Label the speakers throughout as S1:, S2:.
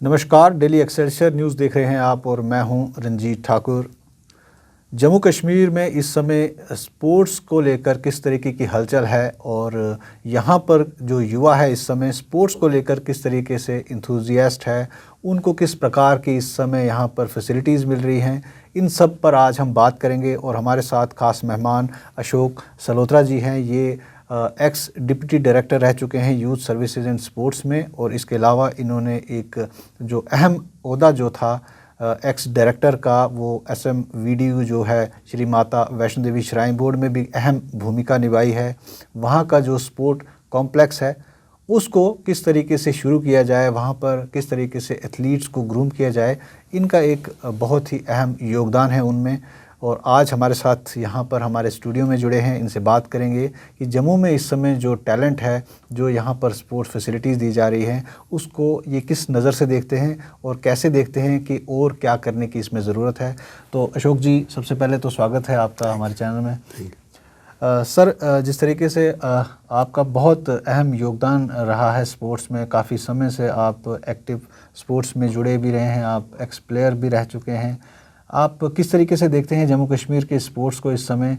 S1: नमस्कार, daily Excelsior news देख रहे हैं आप और मैं हूं रंजीत ठाकुर। जम्मू कश्मीर में इस समय स्पोर्ट्स को लेकर किस तरीके की हलचल है और यहां पर जो युवा है इस समय स्पोर्ट्स को लेकर किस तरीके से इंथुजियास्ट है, उनको किस प्रकार की इस समय यहां पर फैसिलिटीज़ मिल रही हैं, इन सब पर आज हम बात करेंगे। और हमारे साथ खास मेहमान अशोक सलोत्रा जी हैं। ये एक्स डिप्टी डायरेक्टर रह चुके हैं यूथ सर्विसेज एंड स्पोर्ट्स में, और इसके अलावा इन्होंने एक जो अहम ओहदा जो था एक्स डायरेक्टर का, वो SMVDU जो है श्री माता वैष्णो देवी श्राइन बोर्ड में भी अहम भूमिका निभाई है। वहाँ का जो स्पोर्ट कॉम्प्लेक्स है उसको किस तरीके से शुरू किया जाए, वहाँ पर किस तरीके से एथलीट्स को ग्रूम किया जाए, इनका एक बहुत ही अहम योगदान है उनमें। और आज हमारे साथ यहाँ पर हमारे स्टूडियो में जुड़े हैं, इनसे बात करेंगे कि जम्मू में इस समय जो टैलेंट है, जो यहाँ पर स्पोर्ट्स फैसिलिटीज़ दी जा रही हैं, उसको ये किस नज़र से देखते हैं और कैसे देखते हैं कि और क्या करने की इसमें ज़रूरत है। तो अशोक जी, सबसे पहले तो स्वागत है आपका हमारे चैनल में। सर, जिस तरीके से आपका बहुत अहम योगदान रहा है स्पोर्ट्स में, काफ़ी समय से आप एक्टिव स्पोर्ट्स में जुड़े भी रहे हैं, आप एक्स प्लेयर भी रह चुके हैं। आप किस तरीके से देखते हैं जम्मू कश्मीर के स्पोर्ट्स को? इस समय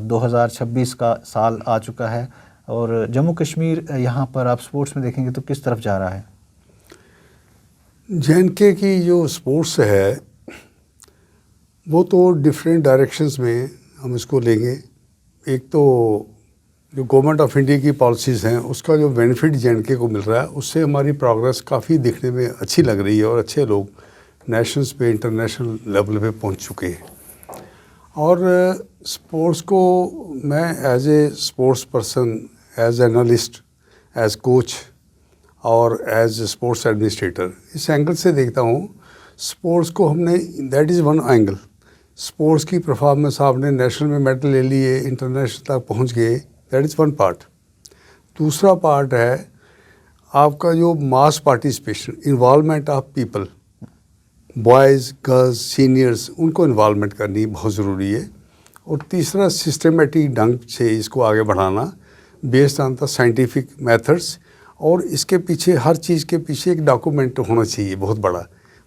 S1: 2026 का साल आ चुका है और जम्मू कश्मीर यहाँ पर आप स्पोर्ट्स में देखेंगे तो किस तरफ जा रहा है?
S2: JNK की जो स्पोर्ट्स है वो तो डिफरेंट डायरेक्शंस में हम इसको लेंगे। एक तो जो गवर्नमेंट ऑफ इंडिया की पॉलिसीज़ हैं उसका जो बेनिफिट JNK को मिल रहा है, उससे हमारी प्रोग्रेस काफ़ी दिखने में अच्छी लग रही है और अच्छे लोग नेशनल्स पे, इंटरनेशनल लेवल पे पहुंच चुके हैं। और स्पोर्ट्स को मैं as a sports person, as analyst, as coach और एज स्पोर्ट्स एडमिनिस्ट्रेटर, इस एंगल से देखता हूँ स्पोर्ट्स को। हमने that is one angle. Sports की परफॉर्मेंस, आपने नेशनल में मेडल ले लिए, इंटरनेशनल तक पहुँच गए, दैट इज़ वन पार्ट। दूसरा पार्ट है आपका जो mass participation, involvement of people, boys, girls, seniors, उनको इन्वॉल्वमेंट करनी बहुत ज़रूरी है। और तीसरा सिस्टमेटिक ढंग से इसको आगे बढ़ाना based on the scientific methods. और इसके पीछे, हर चीज़ के पीछे एक डॉक्यूमेंट होना चाहिए बहुत बड़ा।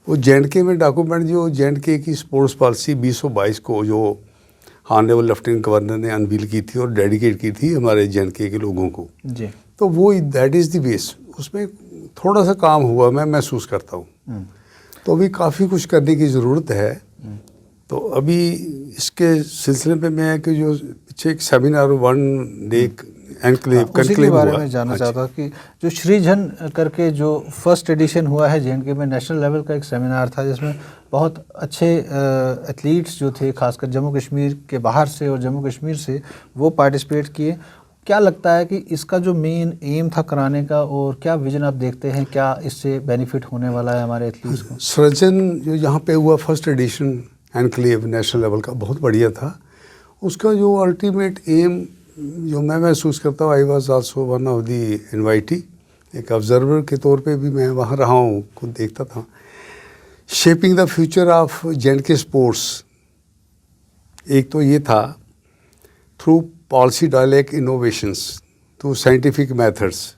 S2: वो JNK में डॉक्यूमेंट, जो JNK की स्पोर्ट्स पॉलिसी 2022 को जो ऑनरेबल लेफ्टिनेंट गवर्नर ने अनवील की थी और डेडिकेट की थी हमारे JNK के लोगों को जी, तो वो दैट इज़ द बेस। उसमें थोड़ा सा काम हुआ, मैं महसूस करता हूँ। तो अभी काफ़ी कुछ करने की ज़रूरत है। तो अभी इसके सिलसिले पे मैं कि जो पीछे एक सेमिनार 1 डे एनक्लेव
S1: के बारे में जानना चाहता कि जो श्रीजन करके जो फर्स्ट एडिशन हुआ है JNK में, नेशनल लेवल का एक सेमिनार था जिसमें बहुत अच्छे एथलीट्स जो थे, खासकर जम्मू कश्मीर के बाहर से और जम्मू कश्मीर से, वो पार्टिसिपेट किए। क्या लगता है कि इसका जो मेन एम था कराने का, और क्या विजन आप देखते हैं, क्या इससे बेनिफिट होने वाला है हमारे एथलीट्स को?
S2: सृजन जो यहाँ पे हुआ first edition enclave national level का, बहुत बढ़िया था। उसका जो अल्टीमेट एम जो मैं महसूस करता हूँ, I was also one of the invitee, एक ऑब्जर्वर के तौर पे भी मैं वहाँ रहा हूँ, खुद देखता था। Shaping the future of JNK sports, एक तो ये था through policy dialogue, innovations, through scientific methods.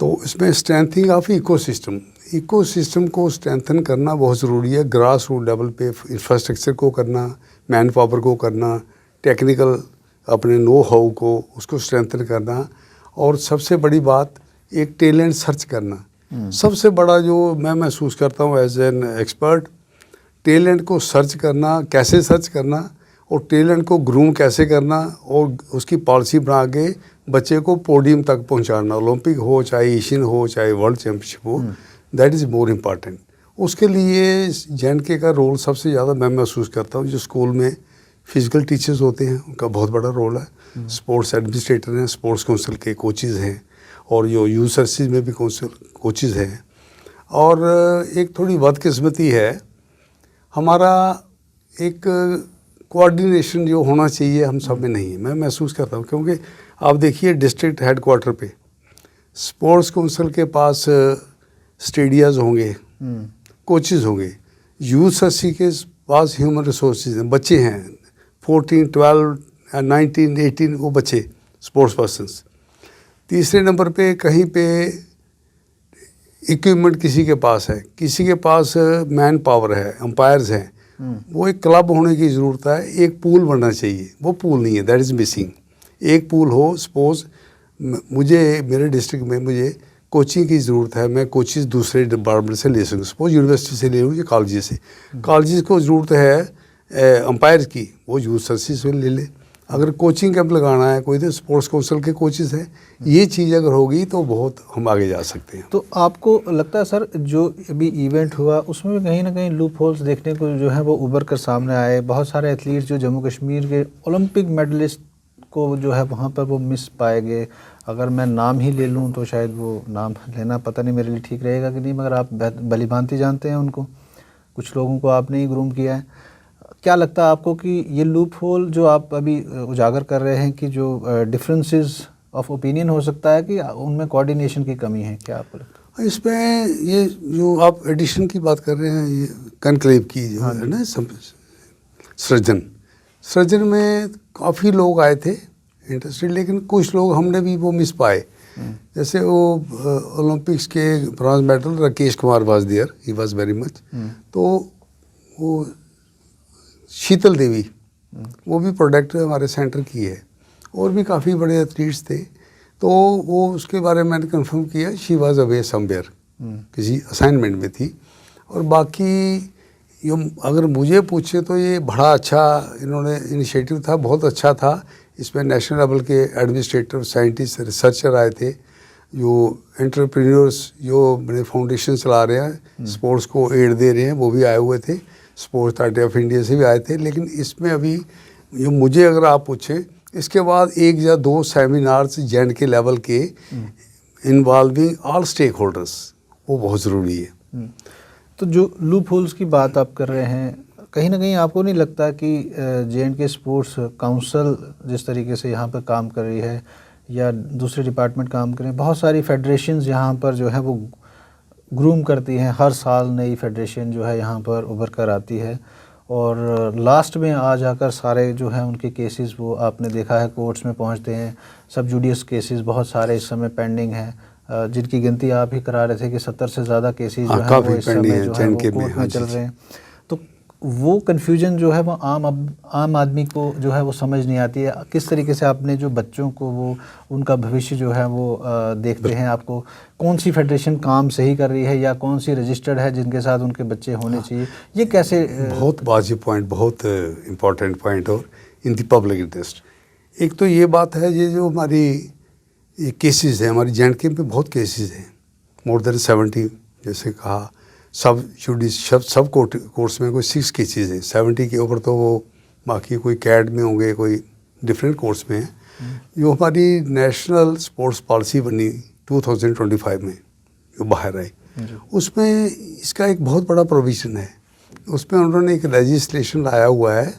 S2: तो इसमें स्ट्रेंथिंग ऑफ इकोसिस्टम को स्ट्रेंथन करना बहुत ज़रूरी है। ग्रास रूट लेवल पे इंफ्रास्ट्रक्चर को करना, मैन पावर को करना, टेक्निकल अपने नो हाउ को उसको स्ट्रेंथन करना, और सबसे बड़ी बात एक टैलेंट सर्च करना। सबसे बड़ा जो मैं महसूस करता हूँ एज एन एक्सपर्ट, टैलेंट को सर्च करना, कैसे सर्च करना और टैलेंट को ग्रूम कैसे करना, और उसकी पॉलिसी बना के बच्चे को पोडियम तक पहुंचाना, ओलंपिक हो, चाहे एशियन हो, चाहे वर्ल्ड चैम्पियनशिप हो, दैट इज़ मोर इम्पॉर्टेंट। उसके लिए JNK का रोल सबसे ज़्यादा मैं महसूस करता हूँ। जो स्कूल में फिजिकल टीचर्स होते हैं उनका बहुत बड़ा रोल है, स्पोर्ट्स एडमिनिस्ट्रेटर हैं, स्पोर्ट्स काउंसिल के कोचेज़ हैं, और जो यूथ सर्विसेज में भी कोचेज़ हैं। और एक थोड़ी बदकिस्मती है, हमारा एक कोऑर्डिनेशन जो होना चाहिए हम सब में नहीं है, मैं महसूस करता हूँ। क्योंकि आप देखिए डिस्ट्रिक्ट हेडक्वार्टर पे स्पोर्ट्स काउंसिल के पास स्टेडियाज होंगे, कोचेज़ होंगे, यूथ सर्विस के पास ह्यूमन रिसोर्सेज हैं, बच्चे हैं 14, 12, 19, 18 वो बच्चे स्पोर्ट्स पर्सन्स। तीसरे नंबर पे कहीं पे इक्विपमेंट किसी के पास है, किसी के पास मैन पावर है, अंपायर्स हैं, वो एक क्लब होने की ज़रूरत है, एक पूल बनना चाहिए, वो पूल नहीं है, दैट इज़ मिसिंग। एक पूल हो, सपोज मुझे मेरे डिस्ट्रिक्ट में मुझे कोचिंग की ज़रूरत है, मैं कोचिज़ दूसरे डिपार्टमेंट से ले सकूँ, सपोज यूनिवर्सिटी से ले लूँ या कॉलेज से, कॉलेज को ज़रूरत है अंपायर की, वो यूथ सर्विस से ले ले। अगर कोचिंग कैंप लगाना है, कोई तो स्पोर्ट्स काउंसिल के कोचेज़ हैं, ये चीज़ अगर होगी तो बहुत हम आगे जा सकते हैं।
S1: तो आपको लगता है सर जो अभी इवेंट हुआ उसमें भी कहीं ना कहीं लूप होल्स देखने को जो है वो उभर कर सामने आए? बहुत सारे एथलीट्स जो जम्मू कश्मीर के ओलंपिक मेडलिस्ट को जो है वहाँ पर वो मिस पाएंगे। अगर मैं नाम ही ले लूँ तो शायद वो नाम लेना पता नहीं मेरे लिए ठीक रहेगा कि नहीं, मगर आप भलीभांति जानते हैं उनको, कुछ लोगों को आपने ही ग्रूम किया है। क्या लगता है आपको कि ये लूप होल जो आप अभी उजागर कर रहे हैं कि जो डिफरेंसेस ऑफ ओपिनियन हो सकता है कि उनमें कोऑर्डिनेशन की कमी है, क्या आपको लगता है?
S2: इसमें ये जो आप एडिशन की बात कर रहे हैं, ये कनक्लेव की जो है ना सृजन में काफ़ी लोग आए थे इंटरेस्टेड, लेकिन कुछ लोग हमने भी वो मिस पाए। जैसे वो ओलंपिक्स के bronze medal Rakesh Kumar was there, he was very much. तो वो शीतल देवी, वो भी प्रोडक्ट हमारे सेंटर की है, और भी काफ़ी बड़े एथलीट्स थे। तो वो उसके बारे में मैंने कंफर्म किया, शी वाज अवे समवेयर, किसी असाइनमेंट में थी। और बाकी ये अगर मुझे पूछे तो ये बड़ा अच्छा इन्होंने इनिशिएटिव था, बहुत अच्छा था। इसमें नेशनल लेवल के एडमिनिस्ट्रेटर, साइंटिस्ट, रिसर्चर आए थे, जो एंटरप्रेन्योर्स जो बड़े फाउंडेशन चला रहे हैं, स्पोर्ट्स को एड दे रहे हैं, वो भी आए हुए थे। स्पोर्ट्स अथॉरिटी ऑफ इंडिया से भी आए थे। लेकिन इसमें अभी जो मुझे अगर आप पूछें, इसके बाद 1 या 2 सेमिनार्स जेएंड के लेवल के इन्वॉल्विंग ऑल स्टेक होल्डर्स, वो बहुत ज़रूरी है।
S1: तो जो लूप होल्स की बात आप कर रहे हैं, कहीं ना कहीं आपको नहीं लगता कि जेएंड स्पोर्ट्स काउंसिल जिस तरीके से यहाँ पर काम कर रही है या दूसरे डिपार्टमेंट काम कर रहे हैं, बहुत सारी फेडरेशंस यहाँ पर जो है वो ग्रूम करती हैं, हर साल नई फेडरेशन जो है यहाँ पर उभर कर आती है, और लास्ट में आ जाकर सारे जो है उनके केसेस वो आपने देखा है कोर्ट्स में पहुँचते हैं। सब जुडियस केसेस बहुत सारे इस समय पेंडिंग हैं, जिनकी गिनती आप ही करा रहे थे कि 70 से ज़्यादा केसेस जो है वो इस समय जो है वो कोर्ट में चल रहे हैं। तो वो कन्फ्यूजन जो है वो आम आदमी को जो है वो समझ नहीं आती है। किस तरीके से आपने जो बच्चों को वो उनका भविष्य जो है वो देखते हैं, आपको कौन सी फेडरेशन काम सही कर रही है या कौन सी रजिस्टर्ड है जिनके साथ उनके बच्चे होने चाहिए, ये कैसे?
S2: बहुत वाजिब पॉइंट, बहुत इम्पॉर्टेंट पॉइंट, और इन दी पब्लिक इंटरेस्ट। एक तो ये बात है, ये जो हमारी ये केसेस हैं, हमारी जेएंडके में बहुत केसेस हैं, मोर देन 70, जैसे कहा सब कोर्ट्स में कोई 6 केसेस हैं, 70 के ऊपर तो वो बाकी कोई कैड में होंगे, कोई डिफरेंट कोर्ट्स में हैं। जो हमारी नेशनल स्पोर्ट्स पॉलिसी बनी 2025 में जो बाहर आई, उसमें इसका एक बहुत बड़ा प्रोविज़न है। उसमें उन्होंने एक लेजिस्लेशन लाया हुआ है।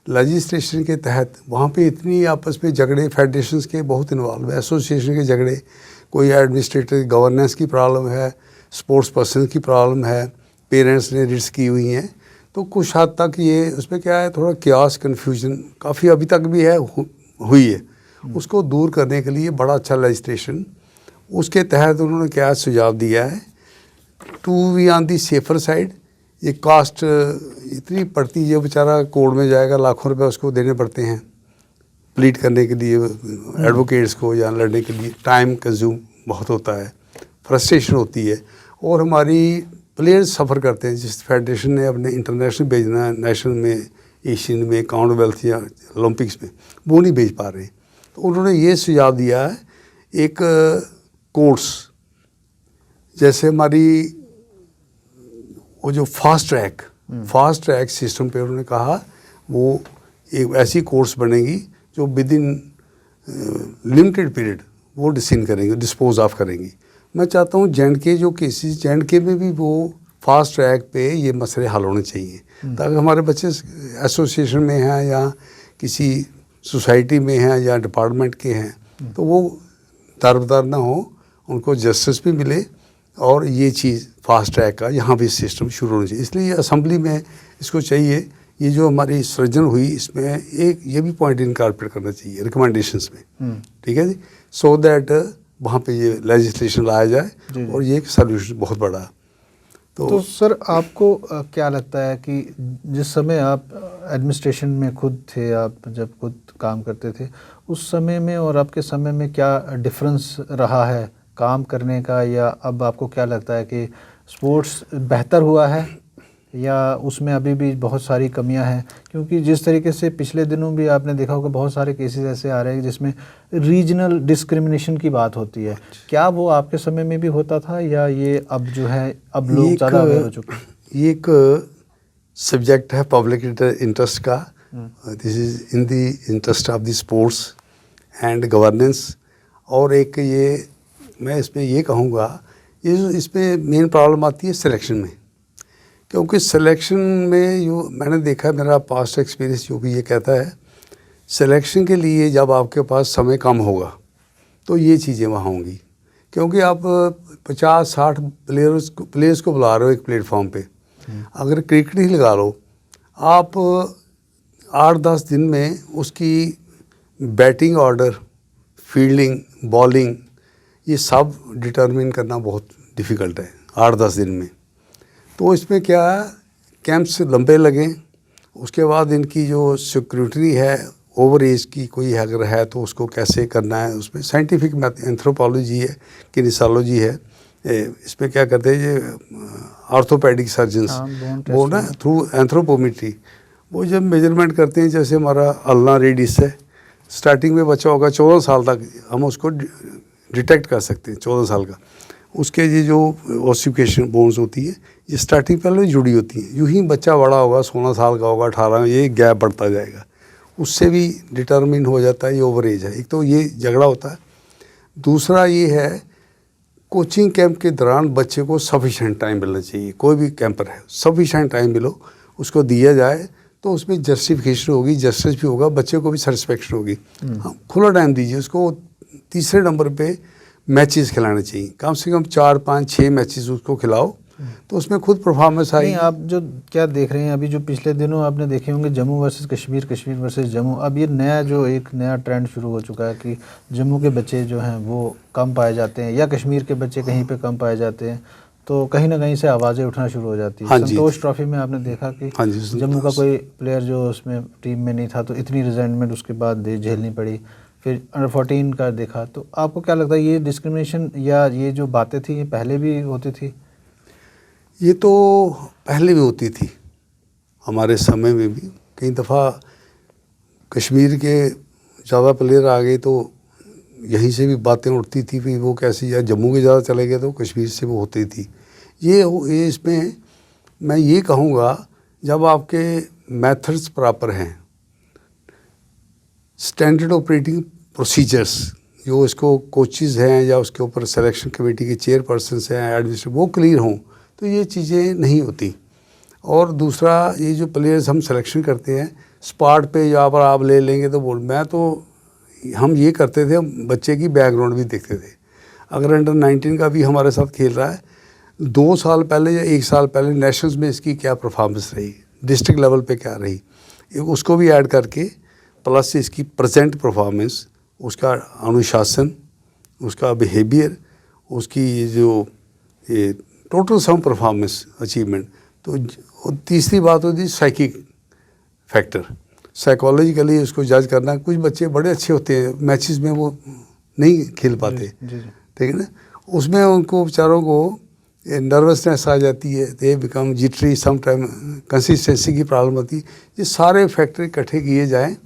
S2: लेजिस्लेशन के तहत वहाँ पे इतनी आपस में झगड़े, फेडरेशंस के बहुत इन्वॉल्व है, एसोसिएशन के झगड़े, कोई एडमिनिस्ट्रेटर गवर्नेंस की प्रॉब्लम है, स्पोर्ट्स पर्सन की प्रॉब्लम है, पेरेंट्स ने रिट्स की हुई हैं। तो कुछ हद तक ये उसमें क्या है, थोड़ा क्यास कन्फ्यूजन काफ़ी अभी तक भी है, हुई है। उसको दूर करने के लिए बड़ा अच्छा लेजिस्लेशन, उसके तहत उन्होंने क्या सुझाव दिया है, to be on the safer side. ये कास्ट इतनी पड़ती है, बेचारा कोर्ट में जाएगा, लाखों रुपए उसको देने पड़ते हैं प्लीड करने के लिए, एडवोकेट्स को या लड़ने के लिए टाइम कंज्यूम बहुत होता है, फ्रस्ट्रेशन होती है, और हमारी प्लेयर्स सफ़र करते हैं। जिस फेडरेशन ने अपने इंटरनेशनल भेजना है, नेशनल में, एशियन में, कॉमनवेल्थ या ओलंपिक्स में, वो नहीं भेज पा रहे। तो उन्होंने ये सुझाव दिया है, एक कोर्स जैसे हमारी वो जो फास्ट ट्रैक सिस्टम पे उन्होंने कहा, वो एक ऐसी कोर्स बनेगी जो विद इन लिमिटेड पीरियड वो डिस्पोज ऑफ करेंगी। मैं चाहता हूँ जेएंडके जो केसेस, जेएंडके में भी वो फास्ट ट्रैक पे ये मसले हल होने चाहिए, ताकि हमारे बच्चे एसोसिएशन में हैं या किसी सोसाइटी में हैं या डिपार्टमेंट के हैं, तो वो दरबदर ना हो, उनको जस्टिस भी मिले, और ये चीज़ फास्ट ट्रैक का यहाँ भी सिस्टम शुरू होना चाहिए। इसलिए असम्बली में इसको चाहिए, ये जो हमारी सृजन हुई इसमें एक ये भी पॉइंट इनकॉर्पोरेट करना चाहिए रिकमेंडेशंस में, ठीक है जी, सो दैट वहाँ पे ये लेजिस्लेशन लाया जाए और ये एक सॉल्यूशन बहुत बड़ा है।
S1: तो सर आपको क्या लगता है कि जिस समय आप एडमिनिस्ट्रेशन में खुद थे, आप जब खुद काम करते थे, उस समय में और आपके समय में क्या डिफरेंस रहा है काम करने का, या अब आपको क्या लगता है कि स्पोर्ट्स बेहतर हुआ है या उसमें अभी भी बहुत सारी कमियां हैं? क्योंकि जिस तरीके से पिछले दिनों भी आपने देखा होगा बहुत सारे केसेस ऐसे आ रहे हैं जिसमें रीजनल डिस्क्रिमिनेशन की बात होती है, क्या वो आपके समय में भी होता था या ये अब जो है अब लोग ज़्यादा अवेयर हो चुके हैं?
S2: ये एक सब्जेक्ट है पब्लिक इंटरेस्ट का, this is in the interest of the sports and governance. और एक ये मैं इसमें ये कहूँगा, ये जो इसमें मेन प्रॉब्लम आती है सिलेक्शन में, क्योंकि सिलेक्शन में जो मैंने देखा, मेरा पास्ट एक्सपीरियंस जो भी ये कहता है, सिलेक्शन के लिए जब आपके पास समय कम होगा तो ये चीज़ें वहाँ होंगी। क्योंकि आप 50-60 प्लेयर्स को बुला रहे हो एक प्लेटफॉर्म पे, अगर क्रिकेट ही लगा लो, आप 8-10 दिन में उसकी बैटिंग ऑर्डर, फील्डिंग, बॉलिंग, ये सब डिटरमिन करना बहुत डिफ़िकल्ट है 8-10 दिन में। तो इसमें क्या है, कैंप्स लंबे लगें, उसके बाद इनकी जो सिक्योरिटी है ओवर एज की कोई अगर है तो उसको कैसे करना है, उसमें साइंटिफिक एंथ्रोपोलॉजी है, किनेसोलॉजी है, इसमें क्या करते हैं ये ऑर्थोपेडिक सर्जन्स, वो ना थ्रू एंथ्रोपोमेट्री वो जब मेजरमेंट करते हैं, जैसे हमारा अल्ना रेडियस है, स्टार्टिंग में बच्चा होगा 14 साल तक हम उसको डिटेक्ट कर सकते हैं, 14 साल का, उसके ये जो ऑसिफिकेशन बोन्स होती है ये स्टार्टिंग पहले जुड़ी होती हैं, यूं ही बच्चा बड़ा होगा 16 साल का होगा, 18 में ये गैप बढ़ता जाएगा, उससे भी डिटरमिन हो जाता है ये ओवर एज है। एक तो ये झगड़ा होता है, दूसरा ये है कोचिंग कैंप के दौरान बच्चे को सफिशेंट टाइम मिलना चाहिए, कोई भी कैंपर है सफिशेंट टाइम मिलो, उसको दिया जाए तो उसमें जस्टिफिकेशन होगी, जस्टिस भी होगा, बच्चे को भी सेटिस्फेक्शन होगी। हाँ, खुला टाइम दीजिए उसको। तीसरे नंबर पे मैचेस खिलाने चाहिए, कम से कम 4-5-6 मैचेस उसको खिलाओ, तो उसमें खुद परफॉर्मेंस आएगी।
S1: नहीं, आप जो क्या देख रहे हैं अभी, जो पिछले दिनों आपने देखे होंगे जम्मू वर्सेस कश्मीर, कश्मीर वर्सेस जम्मू, अब ये नया जो एक नया ट्रेंड शुरू हो चुका है कि जम्मू के बच्चे जो हैं वो कम पाए जाते हैं या कश्मीर के बच्चे कहीं पे कम पाए जाते हैं, तो कहीं ना कहीं से आवाज़ें उठना शुरू हो जाती है।
S2: हाँ
S1: संतोष ट्रॉफी में आपने देखा कि जम्मू का कोई प्लेयर जो उसमें टीम में नहीं था तो इतनी रिजाइनमेंट उसके बाद झेलनी पड़ी। फिर अंडर 14 का देखा, तो आपको क्या लगता है ये डिस्क्रिमिनेशन या ये जो बातें थी ये पहले भी होती थी?
S2: ये तो पहले भी होती थी, हमारे समय में भी कई दफ़ा कश्मीर के ज़्यादा प्लेयर आ गए तो यहीं से भी बातें उठती थी कि वो कैसी, या जम्मू के ज़्यादा चले गए तो कश्मीर से वो होती थी। ये इसमें मैं ये कहूँगा, जब आपके मेथड्स प्रॉपर हैं, स्टैंडर्ड ऑपरेटिंग प्रोसीजर्स जो इसको कोचेज़ हैं या उसके ऊपर सिलेक्शन कमेटी के चेयरपर्सन्स हैं, एडमिनिस्ट्रेटर, वो क्लियर हों तो ये चीज़ें नहीं होती। और दूसरा, ये जो प्लेयर्स हम सिलेक्शन करते हैं स्पॉट पे, यहाँ पर आप ले लेंगे तो हम ये करते थे, बच्चे की बैकग्राउंड भी देखते थे। अगर अंडर 19 का भी हमारे साथ खेल रहा है, 2 साल पहले या 1 साल पहले नेशनल्स में इसकी क्या परफॉर्मेंस रही, डिस्ट्रिक्ट लेवल पे क्या रही, उसको भी ऐड करके, प्लस इसकी प्रेजेंट परफॉर्मेंस, उसका अनुशासन, उसका बिहेवियर, उसकी जो ये टोटल सम परफॉर्मेंस अचीवमेंट। तो तीसरी बात होती है साइकिक फैक्टर, साइकोलॉजिकली उसको जज करना। कुछ बच्चे बड़े अच्छे होते हैं, मैचेस में वो नहीं खेल पाते, ठीक है ना, उसमें उनको बेचारों को नर्वसनेस आ जाती है, they become jittery, some time consistency की प्रॉब्लम होती है। ये सारे फैक्टर इकट्ठे किए जाएं।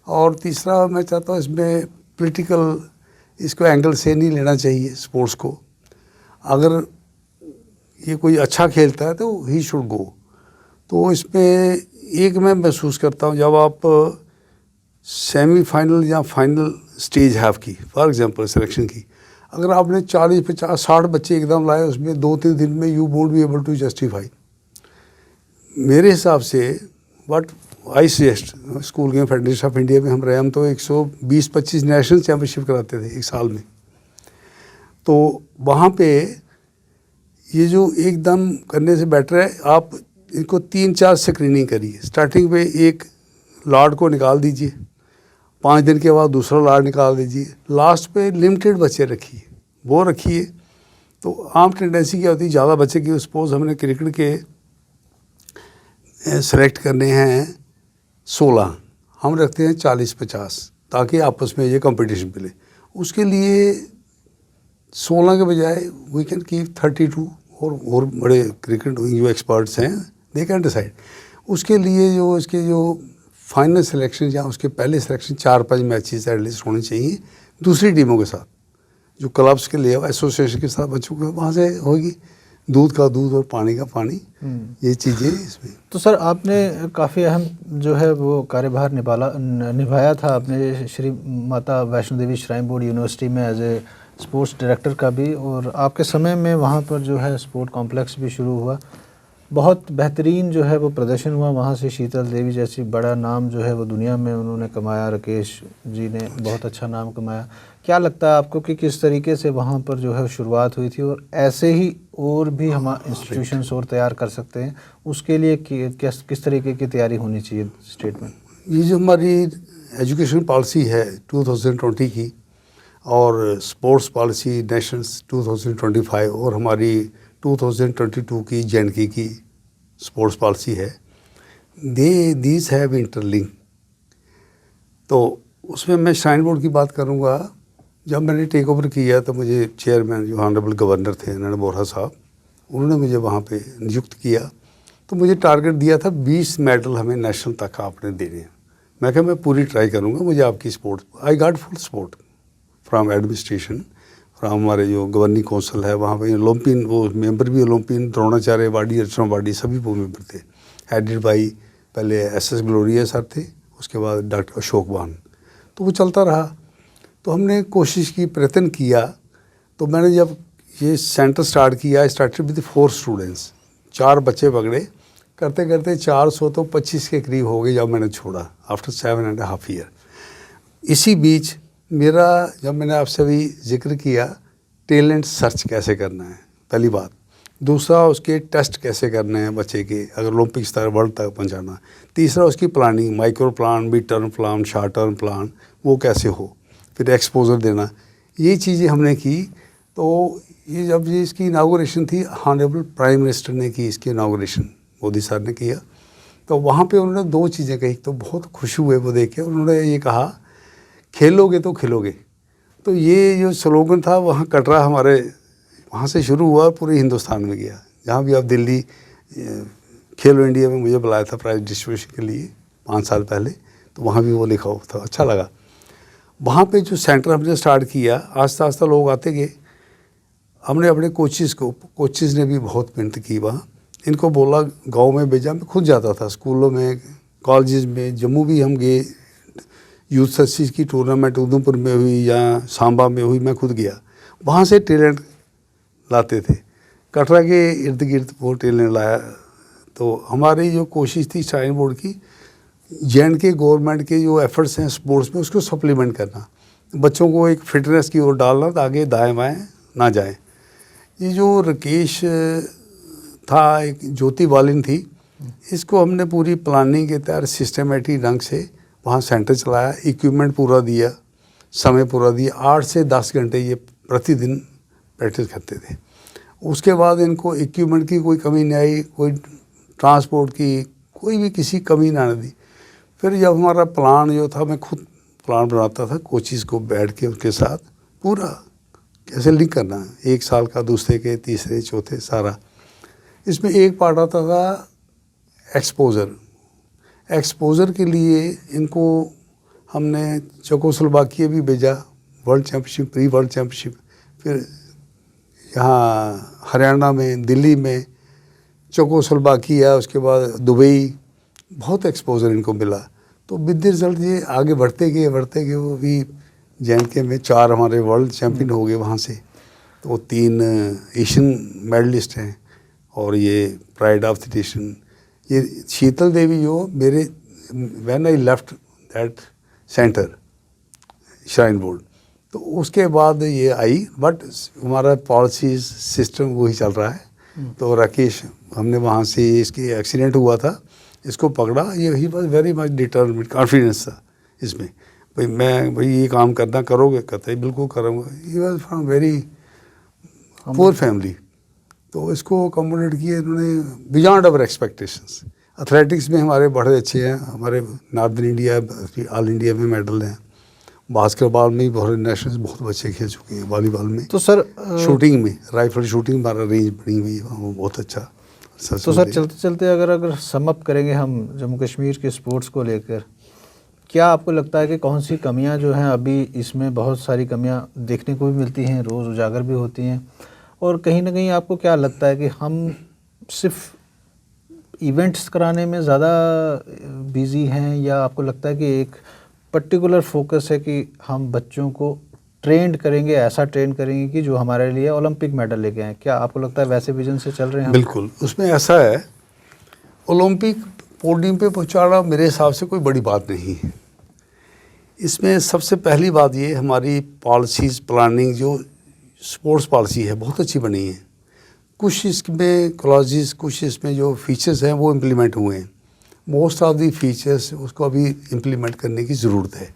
S2: और तीसरा मैं चाहता हूँ इसमें पॉलिटिकल इसको एंगल से नहीं लेना चाहिए स्पोर्ट्स को। अगर ये कोई अच्छा खेलता है तो ही शुड गो। तो इसमें एक मैं महसूस करता हूँ, जब आप सेमीफाइनल या फाइनल स्टेज है आपकी, फॉर एग्जांपल सिलेक्शन की, अगर आपने 40, 50, 60 बच्चे एकदम लाए, उसमें 2-3 दिन में you won't be able to justify. मेरे हिसाब से what I suggest, school game federation of India में हम रहे, हम तो 120-25 नेशनल चैम्पियनशिप कराते थे एक साल में। तो वहाँ पे ये जो एकदम करने से बेटर है आप इनको 3-4 स्क्रीनिंग करिए। स्टार्टिंग पे एक लॉर्ड को निकाल दीजिए, 5 दिन के बाद दूसरा लॉर्ड निकाल दीजिए, लास्ट पे लिमिटेड बच्चे रखिए, वो रखी है। तो आम टेंडेंसी क्या होती है, ज़्यादा बच्चे की सपोज हमने क्रिकेट के सेलेक्ट करने हैं 16, हम रखते हैं 40-50 ताकि आपस में ये कंपटीशन मिले। उसके लिए 16 के बजाय वी कैन कीप 32 और बड़े क्रिकेट जो एक्सपर्ट्स हैं दे कैन डिसाइड। उसके लिए जो इसके जो फाइनल सिलेक्शन या उसके पहले सिलेक्शन 4-5 मैचेस एटलीस्ट होने चाहिए दूसरी टीमों के साथ, जो क्लब्स के लिए एसोसिएशन के साथ बच्चों के वहाँ से होगी। दूध का दूध और पानी का पानी, ये चीज़ें इसमें।
S1: तो सर आपने काफ़ी अहम जो है वो कार्यभार निभाया था आपने Shri Mata Vaishno Devi shrine board university में एज ए स्पोर्ट्स डायरेक्टर का भी, और आपके समय में वहाँ पर जो है स्पोर्ट कॉम्प्लेक्स भी शुरू हुआ। बहुत बेहतरीन जो है वो प्रदर्शन हुआ वहाँ से। शीतल देवी जैसी बड़ा नाम जो है वो दुनिया में उन्होंने कमाया, राकेश जी ने बहुत अच्छा नाम कमाया। क्या लगता है आपको कि किस तरीके से वहाँ पर जो है शुरुआत हुई थी, और ऐसे ही और भी हम इंस्टीट्यूशंस और तैयार कर सकते हैं, उसके लिए किस तरीके की तैयारी होनी चाहिए स्टेट में?
S2: ये जो हमारी एजुकेशन पॉलिसी है 2020 की और स्पोर्ट्स पॉलिसी नेशनल्स 2025 और हमारी 2022 की JNK की स्पोर्ट्स पॉलिसी है, दीज हैव इंटरलिंक। तो उसमें मैं श्राइन बोर्ड की बात करूँगा। जब मैंने टेक ओवर किया तो मुझे चेयरमैन जो ऑनरेबल गवर्नर थे नरेंद्र बोरा साहब, उन्होंने मुझे वहाँ पे नियुक्त किया। तो मुझे टारगेट दिया था 20 मेडल हमें नेशनल तक आपने देने हैं। मैं कहा मैं पूरी ट्राई करूँगा, मुझे आपकी support, I got full support from administration, from हमारे जो गवर्निंग काउंसिल है वहाँ पे। ओलंपियन वो मेंबर भी ओलंपियन द्रोणाचार्य वाडी, अर्चना वाडी सभी वो मेंबर थे। हेडेड बाई पहले SS ग्लोरिया सर थे, उसके बाद डॉक्टर अशोक वान। तो वो चलता रहा। तो हमने कोशिश की, प्रयत्न किया। तो मैंने जब ये सेंटर स्टार्ट किया, आई स्टार्टेड विद 4 स्टूडेंट्स, 4 बच्चे पकड़े, करते करते 400 तो 25 के करीब हो गए जब मैंने छोड़ा आफ्टर 7.5 ईयर। इसी बीच मेरा, जब मैंने आपसे अभी जिक्र किया टैलेंट सर्च कैसे करना है पहली बात, दूसरा उसके टेस्ट कैसे करने हैं बच्चे के अगर ओलंपिक स्तर वर्ल्ड तक पहुंचाना, तीसरा उसकी planning, micro plan, mid term plan, short term plan वो कैसे हो, फिर एक्सपोजर देना, ये चीज़ें हमने की। तो ये जब ये इसकी इनागोरेशन थी, ऑनरेबल प्राइम मिनिस्टर ने की इसकी इनागोरेशन, मोदी सर ने किया। तो वहाँ पे उन्होंने 2 चीज़ें कही, तो बहुत खुश हुए वो देख के। उन्होंने ये कहा खेलोगे तो खिलोगे। तो ये जो स्लोगन था वहाँ कटरा हमारे वहाँ से शुरू हुआ, पूरे हिंदुस्तान में गया। जहाँ भी आप दिल्ली खेलो इंडिया में मुझे बुलाया था प्राइज डिस्ट्रीब्यूशन के लिए 5 साल पहले, तो वहाँ भी वो लिखा हुआ था, अच्छा लगा। वहाँ पे जो सेंटर हमने स्टार्ट किया, आस्ता आस्ता लोग आते गए। हमने अपने कोचेज़ ने भी बहुत मेहनत की वहाँ। इनको बोला, गांव में भेजा, मैं खुद जाता था स्कूलों में, कॉलेजेस में, जम्मू भी हम गए, यूथ सर्विस की टूर्नामेंट उधमपुर में हुई या सांबा में हुई, मैं खुद गया। वहाँ से टैलेंट लाते थे, कटरा के इर्द गिर्द वो टैलेंट लाया। तो हमारी जो कोशिश थी श्राइन बोर्ड की, JNK गवर्नमेंट के जो एफर्ट्स हैं स्पोर्ट्स में, उसको सप्लीमेंट करना, बच्चों को एक फिटनेस की ओर डालना ताकि दाएँ बाएँ ना जाएँ। ये जो राकेश था, एक ज्योति बालिन थी, इसको हमने पूरी प्लानिंग के तहत सिस्टमेटिक ढंग से वहाँ सेंटर चलाया, इक्विपमेंट पूरा दिया, समय पूरा दिया। 8 से 10 घंटे ये प्रतिदिन प्रैक्टिस करते थे। उसके बाद इनको इक्विपमेंट की कोई कमी नहीं आई, कोई ट्रांसपोर्ट की कोई भी किसी कमी ना दी। फिर जब हमारा प्लान जो था, मैं खुद प्लान बनाता था, कोचेज़ को बैठ के उनके साथ पूरा कैसे लिंक करना है, 1 साल का, दूसरे के, तीसरे, चौथे, सारा। इसमें एक पार्ट आता था एक्सपोजर के लिए इनको हमने चेकोस्लोवाकिया भी भेजा, world championship, pre world championship. फिर यहाँ हरियाणा में, दिल्ली में चेकोस्लोवाकिया, उसके बाद दुबई, बहुत एक्सपोजर इनको मिला। तो विद द रिजल्ट ये आगे बढ़ते गए। वो भी JNK में 4 हमारे वर्ल्ड चैम्पियन हो गए वहाँ से। तो 3 एशियन मेडलिस्ट हैं और ये प्राइड ऑफ द नेशन। ये शीतल देवी जो मेरे, when I left that centre shrine board, तो उसके बाद ये आई, बट हमारा पॉलिसी सिस्टम वही चल रहा है। तो राकेश, हमने वहाँ से, इसके एक्सीडेंट हुआ था, इसको पकड़ा, ये बस वेरी मच डिटरमिनेड, कॉन्फिडेंस था इसमें, भाई मैं ये काम करना, करोगे? कहते बिल्कुल करूँगा। ये was from very poor family, तो इसको अकोमोडेट किए इन्होंने बियॉन्ड अवर एक्सपेक्टेशंस। एथलेटिक्स में हमारे बड़े अच्छे हैं, हमारे नॉर्दर्न इंडिया ऑल इंडिया में मेडल हैं। बास्केटबॉल में भी बहुत नेशनल बहुत बच्चे खेल चुके हैं, वॉलीबॉल में।
S1: तो सर
S2: शूटिंग में, राइफल शूटिंग हमारा रेंज बनी हुई है, वो बहुत अच्छा।
S1: तो सर चलते चलते अगर सम अप करेंगे हम जम्मू कश्मीर के स्पोर्ट्स को लेकर, क्या आपको लगता है कि कौन सी कमियां जो हैं अभी, इसमें बहुत सारी कमियां देखने को भी मिलती हैं, रोज़ उजागर भी होती हैं, और कहीं ना कहीं आपको क्या लगता है कि हम सिर्फ इवेंट्स कराने में ज़्यादा बिजी हैं, या आपको लगता है कि एक पर्टिकुलर फोकस है कि हम बच्चों को ट्रेंड करेंगे, ऐसा ट्रेन करेंगे कि जो हमारे लिए ओलंपिक मेडल लेके आए? क्या आपको लगता है वैसे विजन से चल रहे हैं हम?
S2: बिल्कुल, उसमें ऐसा है, ओलंपिक पोडियम पे पहुंचाना मेरे हिसाब से कोई बड़ी बात नहीं है। इसमें सबसे पहली बात ये, हमारी पॉलिसीज़ प्लानिंग जो स्पोर्ट्स पॉलिसी है बहुत अच्छी बनी है। कुछ इसमें क्लॉजेस, कुछ इसमें जो फीचर्स हैं वो इम्प्लीमेंट हुए हैं। मोस्ट ऑफ दी फीचर्स उसको अभी इम्प्लीमेंट करने की ज़रूरत है।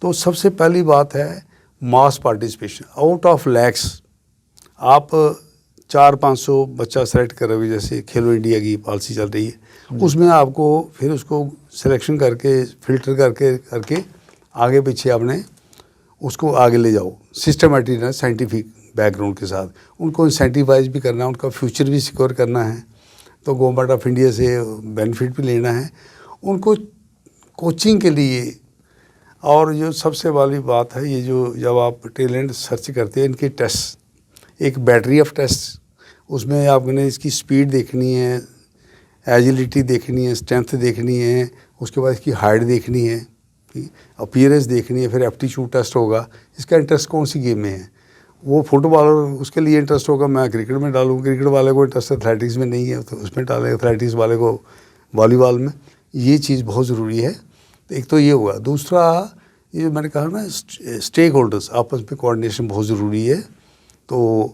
S2: तो सबसे पहली बात है mass participation. Out of lakhs आप 400-500 बच्चा सेलेक्ट करोगे, जैसे खेलो इंडिया की पॉलिसी चल रही है, उसमें आपको फिर उसको सिलेक्शन करके फिल्टर करके आगे पीछे आपने उसको आगे ले जाओ सिस्टमेटिक ना साइंटिफिक बैकग्राउंड के साथ। उनको इंसेंटिवाइज भी करना है, उनका फ्यूचर भी सिक्योर करना है, तो गवर्नमेंट ऑफ इंडिया से बेनिफिट भी लेना है उनको कोचिंग के लिए। और जो सबसे वाली बात है, ये जो जब आप टैलेंट सर्च करते हैं, इनके टेस्ट, एक बैटरी ऑफ टेस्ट, उसमें आपने इसकी स्पीड देखनी है, एजिलिटी देखनी है, स्ट्रेंथ देखनी है, उसके बाद इसकी हाइट देखनी है, अपीयरेंस देखनी है, फिर एप्टीट्यूड टेस्ट होगा, इसका इंटरेस्ट कौन सी गेम में है। वो फुटबॉलर, उसके लिए इंटरेस्ट होगा मैं क्रिकेट में डालूँ, क्रिकेट वाले को इंटरेस्ट एथलेटिक्स में नहीं है तो उसमें डालें, एथलेटिक्स वाले को वॉलीबॉल में। ये चीज़ बहुत ज़रूरी है। तो एक तो ये हुआ। दूसरा, ये जो मैंने कहा ना, स्टेक होल्डर्स आपस में कोऑर्डिनेशन बहुत ज़रूरी है। तो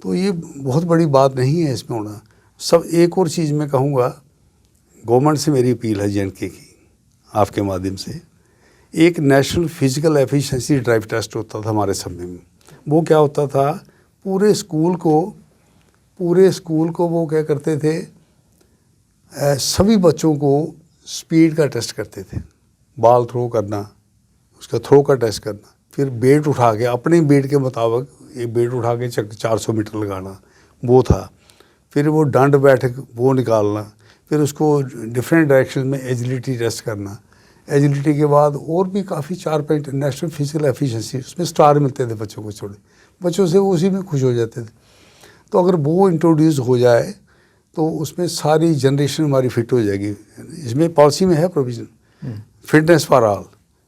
S2: ये बहुत बड़ी बात नहीं है इसमें होना। सब एक और चीज़ मैं कहूँगा, गवर्नमेंट से मेरी अपील है JNK की आपके माध्यम से, एक national physical efficiency drive test होता था हमारे समय में। वो क्या होता था, पूरे स्कूल को वो क्या करते थे, सभी बच्चों को स्पीड का टेस्ट करते थे, बॉल थ्रो करना, उसका थ्रो का टेस्ट करना, फिर बेट उठा के अपने बेट के मुताबिक एक बेट उठा के 400 मीटर लगाना, वो था। फिर वो डंड बैठक वो निकालना, फिर उसको डिफरेंट डायरेक्शन में एजिलिटी टेस्ट करना। एजिलिटी के बाद और भी काफ़ी 4-5 नेशनल फिजिकल एफिशिएंसी, उसमें स्टार मिलते थे बच्चों को, छोटे बच्चों से वो उसी में खुश हो जाते थे। तो अगर वो इंट्रोड्यूस हो जाए तो उसमें सारी जनरेशन हमारी फिट हो जाएगी। इसमें पॉलिसी में है प्रोविज़न, फिटनेस फॉर ऑल,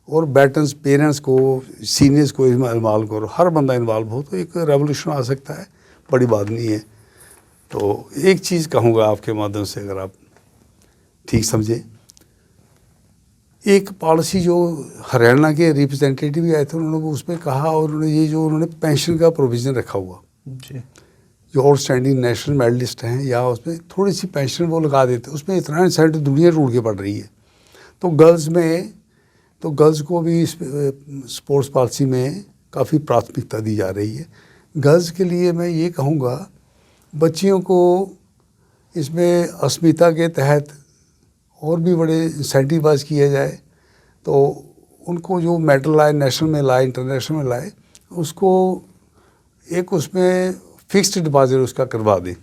S2: और बैटन्स पेरेंट्स को, सीनियर्स को इन्वॉल्व करो, हर बंदा इन्वॉल्व हो तो एक रेवोल्यूशन आ सकता है, बड़ी बात नहीं है। तो एक चीज़ कहूँगा आपके माध्यम से, अगर आप ठीक समझे, एक पॉलिसी जो हरियाणा के रिप्रेजेंटेटिव भी आए थे, उन्होंने उसमें कहा, और उन्होंने ये जो उन्होंने पेंशन का प्रोविज़न रखा हुआ
S1: जी,
S2: जो आउटस्टैंडिंग नेशनल मेडलिस्ट हैं, या उसमें थोड़ी सी पेंशन वो लगा देते, उसमें इतना इंसेंटिव दुनिया टूट के पड़ रही है। तो गर्ल्स को भी स्पोर्ट्स पॉलिसी में काफ़ी प्राथमिकता दी जा रही है। गर्ल्स के लिए मैं ये कहूँगा, बच्चियों को इसमें अस्मिता के तहत और भी बड़े इंसेंटिवाइज किया जाए, तो उनको जो मेडल लाए, नेशनल में लाए, इंटरनेशनल में लाए, उसको एक उसमें फिक्स्ड डिपॉजिट उसका करवा दें,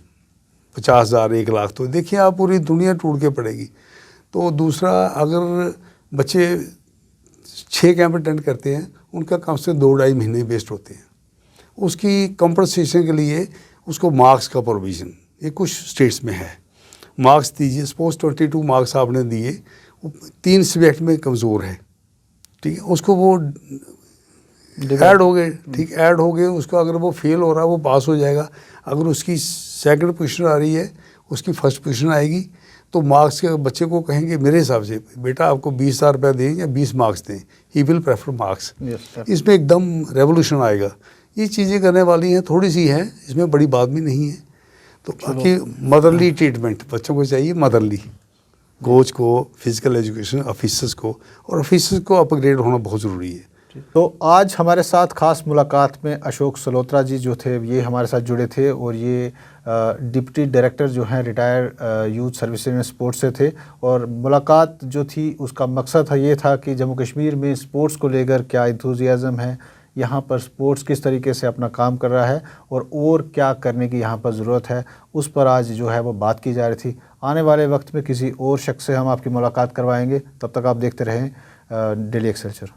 S2: 50,000, 1 लाख। तो देखिए आप, पूरी दुनिया टूट के पड़ेगी। तो दूसरा, अगर बच्चे 6 कैंप अटेंड करते हैं, उनका कम से 2-2.5 महीने वेस्ट होते हैं। उसकी कंपनसेशन के लिए उसको मार्क्स का प्रोविज़न, ये कुछ स्टेट्स में है, मार्क्स दीजिए। सपोज 22 मार्क्स आपने दिए, 3 सब्जेक्ट में कमज़ोर है, ठीक है, उसको वो ऐड हो गए, ठीक, ऐड हो गए, उसको अगर वो फेल हो रहा है वो पास हो जाएगा। अगर उसकी सेकंड पोजीशन आ रही है, उसकी फर्स्ट पोजीशन आएगी, तो मार्क्स के बच्चे को कहेंगे, मेरे हिसाब से बेटा आपको 20,000 रुपये दें या 20 मार्क्स दें, ही विल प्रेफर मार्क्स। इसमें एकदम रेवोल्यूशन आएगा। ये चीज़ें करने वाली हैं, थोड़ी सी हैं, इसमें बड़ी बात भी नहीं है। तो बाकी मदरली ट्रीटमेंट बच्चों को चाहिए, मदरली, कोच को, फिजिकल एजुकेशन ऑफिसर्स को, और ऑफिसर्स को अपग्रेड होना बहुत ज़रूरी है।
S1: तो आज हमारे साथ खास मुलाकात में अशोक सलोत्रा जी जो थे ये हमारे साथ जुड़े थे और ये डिप्टी डायरेक्टर जो हैं retire youth services and sports से थे। और मुलाकात जो थी उसका मकसद ये था कि जम्मू कश्मीर में स्पोर्ट्स को लेकर क्या इंथुजियाज़म है, यहाँ पर स्पोर्ट्स किस तरीके से अपना काम कर रहा है और क्या करने की यहाँ पर ज़रूरत है, उस पर आज जो है वो बात की जा रही थी। आने वाले वक्त में किसी और शख्स से हम आपकी मुलाकात करवाएंगे। तब तक आप देखते रहें डेली एक्सेलसियर।